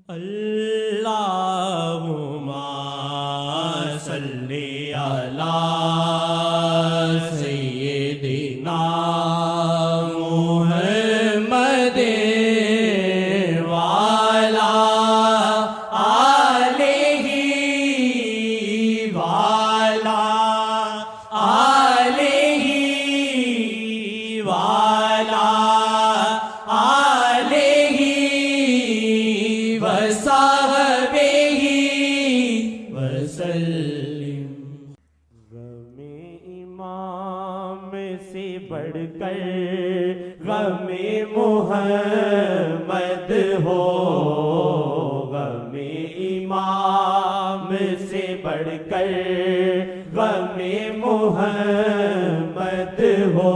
اللہم صلی علی سیدنا محمد وعلی آلہ وعلی آلہ وعلی آلہ وصحبہ وسلم۔ غم امام سے بڑھ کر غم محمد ہو، غم امام سے بڑھ کر غم محمد ہو،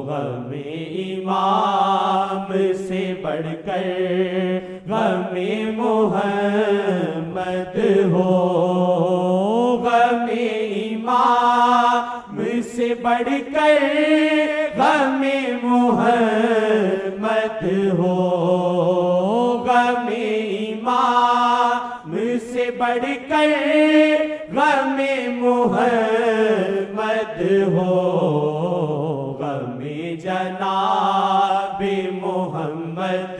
غم امام سے بڑھ کر غم محمد ہو، غم امام سے بڑھ کر غم محمد ہو، غم امام سے بڑھ کر غم محمد ہو، غم جناب محمد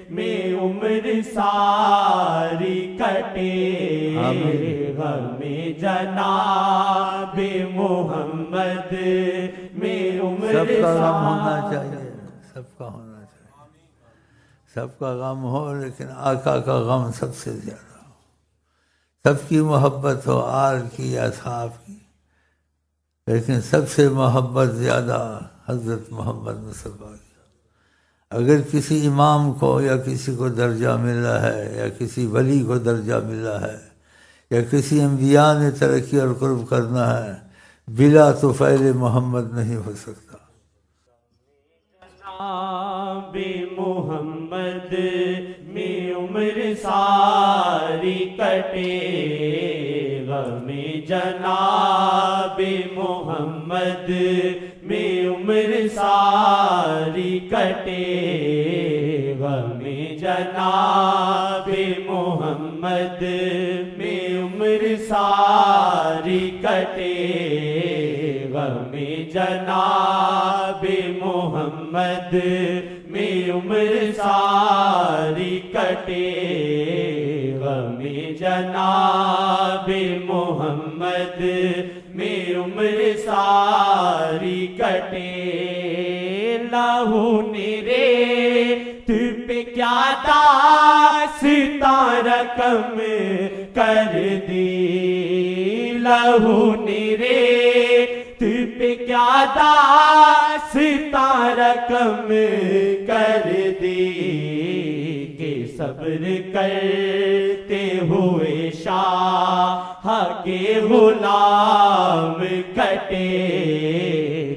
میں عمر ساری کٹے، غم جناب محمد میں عمر سب کا غم ہونا ساری چاہیے، سب کا ہونا چاہیے، سب کا غم ہو، لیکن آقا کا غم سب سے زیادہ ہو، سب کی محبت ہو، آل کی اصحاب کی، لیکن سب سے محبت زیادہ حضرت محمد مصطفیٰ کی۔ اگر کسی امام کو یا کسی کو درجہ ملا ہے، یا کسی ولی کو درجہ ملا ہے، یا کسی انبیاء نے ترقی اور قرب کرنا ہے، بلا طفیل محمد نہیں ہو سکتا۔ جناب محمد میں عمر ساری کٹے، غم جناب محمد میں عمر ساری کٹے، غم جناب محمد میں عمر ساری کٹے، غم جناب محمد میں عمر ساری کٹے، غم جناب محمد میں عمر ساری کٹے، لہو نرے تجھ پہ کیا داستاں رقم کر دی، لہو نرے تجھ پہ کیا داستاں رقم کر دی، کہ صبر کرتے ہوئے شاہ کے غلام کٹے،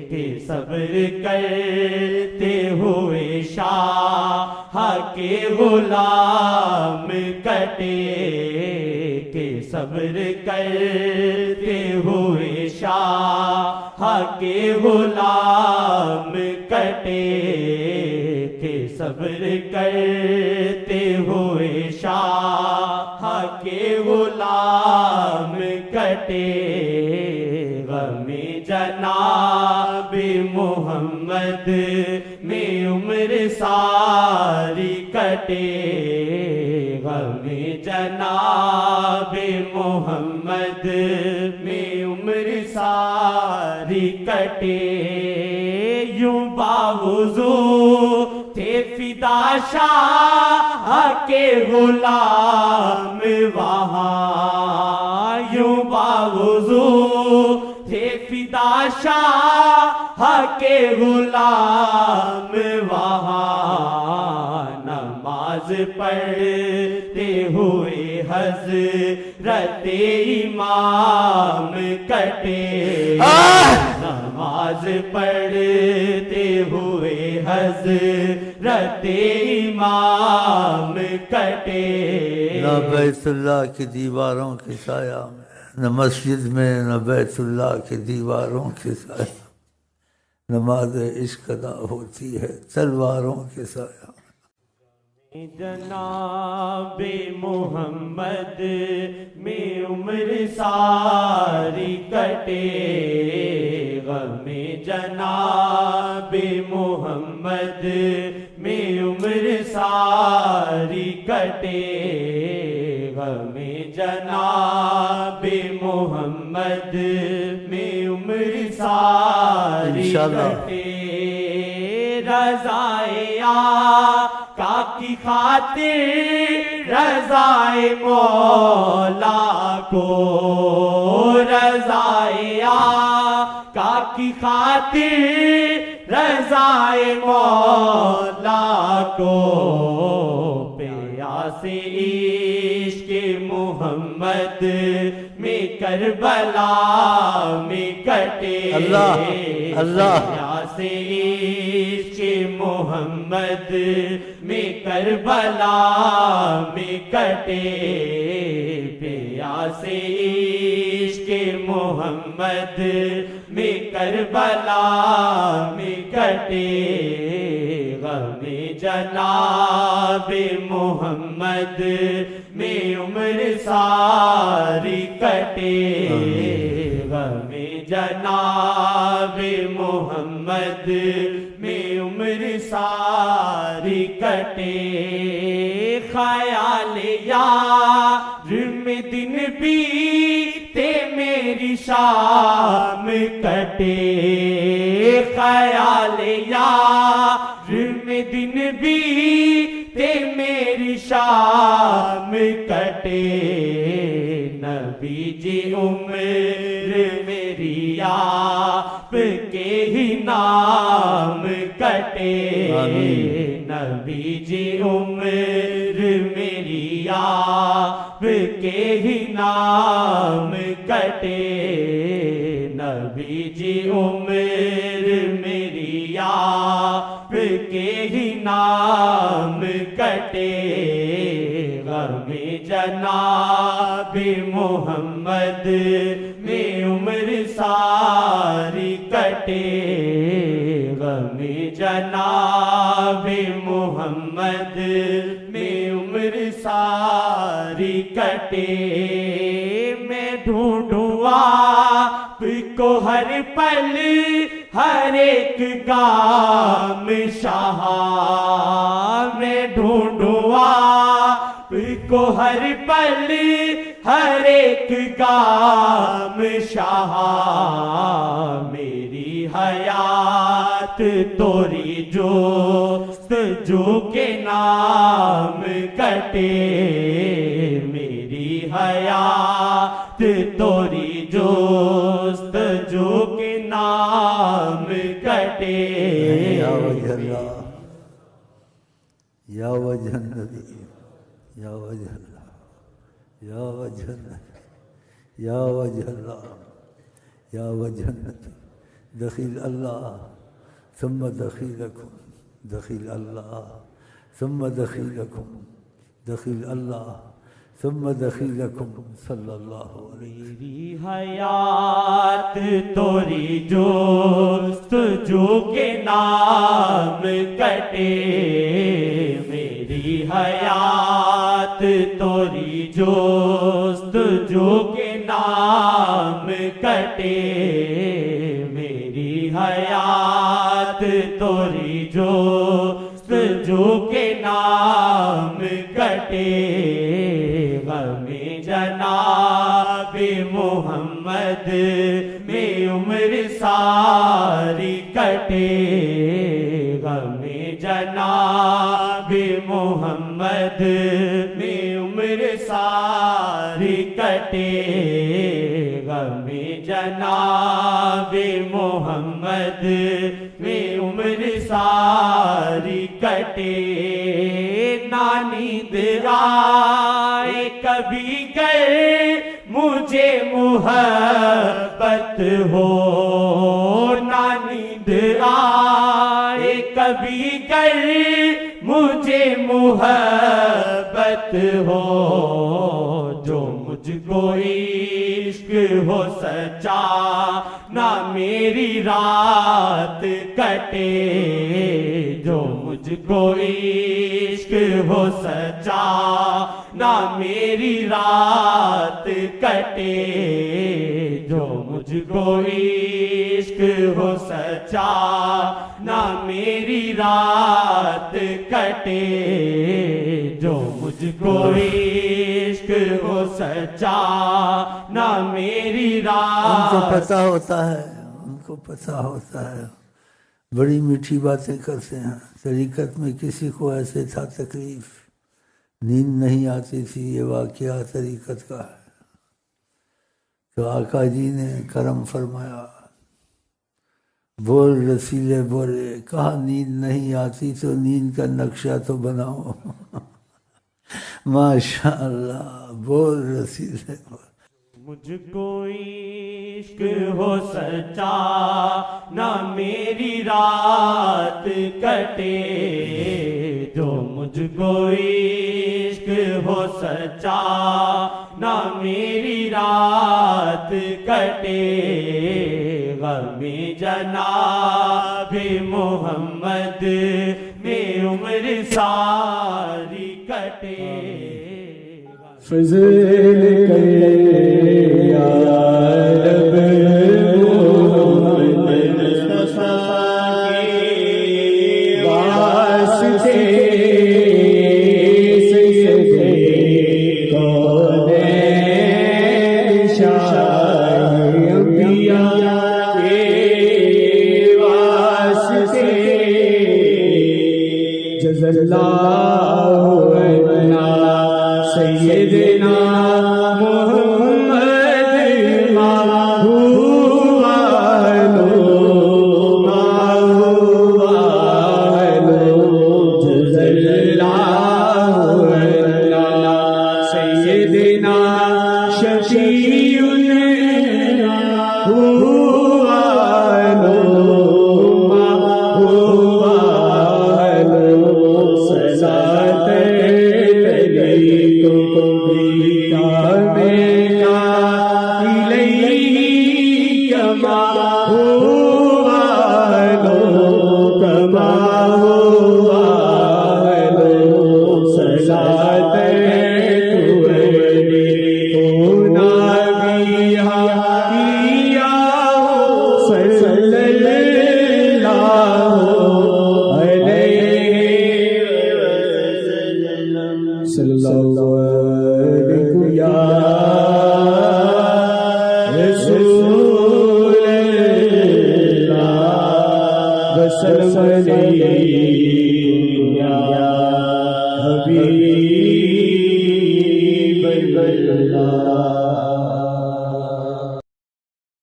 کہ صبر کرتے ہوئے شاہ کے غلام کٹے، کہ صبر کرتے ہوئے شاہ کے غلام کٹے، کہ صبر کرتے ہوئے شاہ کے غلام کٹے، غم جناب محمد میں عمر ساری کٹے، غم جناب محمد میں عمر ساری کٹے، یوں باوضو تھے فدا شاہ کے غلام وہاں، یوں باوضو تھے فدا شاہ کے غلام وہاں، نماز پڑھتے ہوئے حضرت امام کٹے، نماز پڑھتے ہوئے حضرت امام کٹے، نہ بیت اللہ کی دیواروں کے سایہ میں، نہ مسجد میں، نہ بیت اللہ کی دیواروں کے سایہ، نماز عشق ادا ہوتی ہے تلواروں کے سایہ۔ جناب محمد میں عمر ساری کٹے، غم جناب محمد میں عمر ساری کٹے، غم جناب محمد میں عمر ساری کٹے، رضائے آقا کی خاطر رضائے مولا کو، رضائے آقا کی خاطر رضائے مولا کو، پیاس عشق محمد میں کربلا میں کٹے، اللہ پیاس عشق محمد میں کربلا میں کٹے، پیاس عشق محمد میں کربلا میں کٹے، غم جناب محمد میں عمر ساری کٹے، غم جناب محمد میں عمر ساری کٹے، خیال یار میں دن بیتے میری شام کٹے، خیال یار میں دن بیتے میری شام کٹے، نبی جی عمر میری آپ کے ہی نام کٹے، نبی جی عمر میری آپ کے ہی نام کٹے، نبی جی عمر میری آپ کے ہی نام کٹے، غم جناب محمد میں عمر ساری کٹے، غم جناب محمد میں عمر ساری کٹے، میں ڈھونڈوں آپ کو ہر پل ہر ایک گام شاہ، میں ڈھونڈوں آپ کو ہر پل ہر ایک گام شاہ، میری حیات توری جستجو کے نام کٹے، میری حیات توری جستجو کے نام کٹے، یا وجہ اللہ، یا وجہ النبی، یا وجہ اللہ، یا وجہ اللہ، یا وجہ اللہ، یا وجہ النبی، دخیل اللہ ثم دخیلکم، دخیل اللہ ثم دخیلکم، دخیل اللہ ثم دخیلکم صلی اللہ علیہ وسلم۔ میری حیات توری جستجو کے نام کٹے، میری حیات توری جستجو کے نام کٹے، میری حیات توری جستجو کے نام کٹے، غم جناب محمد میں عمر ساری کٹے، غم جناب محمد میں عمر ساری کٹے، غم جناب محمد میں عمر ساری کٹے، نانی درائے کبھی گر مجھے محبت ہو، نانی درائے کبھی گر مجھے محبت ہو، جو مجھ کو عشق ہو سچا نہ میری رات کٹے، جو مجھ کو عشق عشق ہو سچا نہ میری رات کٹے جو مجھ کو عشق ہو سچا نہ میری رات کٹے جو مجھ کو عشق ہو سچا نہ میری ان کو رات پتہ ہوتا ہے، ان کو پتہ ہوتا ہے، بڑی میٹھی باتیں کرتے ہیں۔ طریقت میں کسی کو ایسے تھا تکلیف، نیند نہیں آتی تھی، یہ واقعہ طریقت کا ہے تو آقا جی نے کرم فرمایا، بول رسیلے بولے، کہا نیند نہیں آتی تو نیند کا نقشہ تو بناؤ۔ ماشاء اللہ، بول رسیلے بول۔ مجھ کو عشق ہو سچا نہ میری رات کٹے جو مجھ کو عشق ہو سچا نہ میری رات کٹے غم جناب محمد میں عمر ساری کٹے فضل کرے یا رب محمد مصطفیٰ کے واسطے سیدے کونین شاہ انبیاء کے واسطے جزا اللہ عنا سیدنا محمد ما ہوا جزا اللہ عنا سیدنا شفیعنا ہوا حبیب اللہ